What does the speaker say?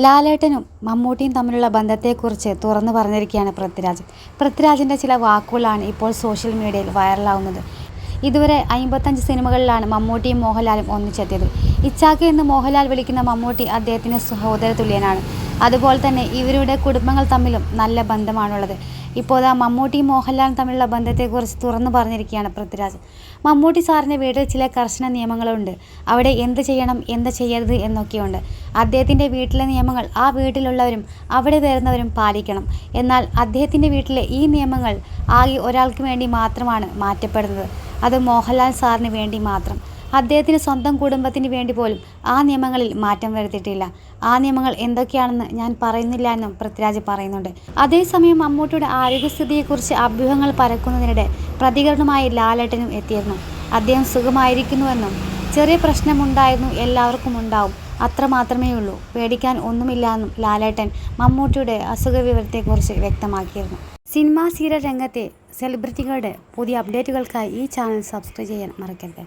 ലാലേട്ടനും മമ്മൂട്ടിയും തമ്മിലുള്ള ബന്ധത്തെക്കുറിച്ച് തുറന്നു പറഞ്ഞിരിക്കുകയാണ് പൃഥ്വിരാജ്. പൃഥ്വിരാജിൻ്റെ ചില വാക്കുകളാണ് ഇപ്പോൾ സോഷ്യൽ മീഡിയയിൽ വൈറലാവുന്നത്. ഇതുവരെ 55 സിനിമകളിലാണ് മമ്മൂട്ടിയും മോഹൻലാലും ഒന്നിച്ചെത്തിയത്. ഇച്ചാക്ക എന്ന് മോഹൻലാൽ വിളിക്കുന്ന മമ്മൂട്ടി അദ്ദേഹത്തിന് സഹോദര തുല്യനാണ്. അതുപോലെ തന്നെ ഇവരുടെ കുടുംബങ്ങൾ തമ്മിലും നല്ല ബന്ധമാണുള്ളത്. ഇപ്പോൾ മമ്മൂട്ടിയും മോഹൻലാലും തമ്മിലുള്ള ബന്ധത്തെക്കുറിച്ച് തുറന്നു പറഞ്ഞിരിക്കുകയാണ് പൃഥ്വിരാജ്. മമ്മൂട്ടി സാറിൻ്റെ വീട്ടിൽ ചില കർശന നിയമങ്ങളുണ്ട്. അവിടെ എന്ത് ചെയ്യണം, എന്ത് ചെയ്യരുത് എന്നൊക്കെയുണ്ട്. അദ്ദേഹത്തിൻ്റെ വീട്ടിലെ നിയമങ്ങൾ ആ വീട്ടിലുള്ളവരും അവിടെ വരുന്നവരും പാലിക്കണം. എന്നാൽ അദ്ദേഹത്തിൻ്റെ വീട്ടിലെ ഈ നിയമങ്ങൾ ആകെ ഒരാൾക്ക് വേണ്ടി മാത്രമാണ് മാറ്റപ്പെടുന്നത്. അത് മോഹൻലാൽ സാറിന് വേണ്ടി മാത്രം. അദ്ദേഹത്തിന് സ്വന്തം കുടുംബത്തിന് വേണ്ടി പോലും ആ നിയമങ്ങളിൽ മാറ്റം വരുത്തിയിട്ടില്ല. ആ നിയമങ്ങൾ എന്തൊക്കെയാണെന്ന് ഞാൻ പറയുന്നില്ല എന്നും പൃഥ്വിരാജ് പറയുന്നുണ്ട്. അതേസമയം മമ്മൂട്ടിയുടെ ആരോഗ്യസ്ഥിതിയെക്കുറിച്ച് അഭ്യൂഹങ്ങൾ പരക്കുന്നതിനിടെ പ്രതികരണമായി ലാലേട്ടനും എത്തിയിരുന്നു. അദ്ദേഹം സുഖമായിരിക്കുന്നുവെന്നും ചെറിയ പ്രശ്നമുണ്ടായിരുന്നു, എല്ലാവർക്കും ഉണ്ടാവും, അത്ര മാത്രമേ ഉള്ളൂ, പേടിക്കാൻ ഒന്നുമില്ല എന്നും ലാലേട്ടൻ മമ്മൂട്ടിയുടെ അസുഖവിവരത്തെക്കുറിച്ച് വ്യക്തമാക്കിയിരുന്നു. സിനിമാ സീരിയൽ രംഗത്തെ സെലിബ്രിറ്റികളുടെ പുതിയ അപ്ഡേറ്റുകൾക്കായി ഈ ചാനൽ സബ്സ്ക്രൈബ് ചെയ്യാൻ മറക്കരുത്.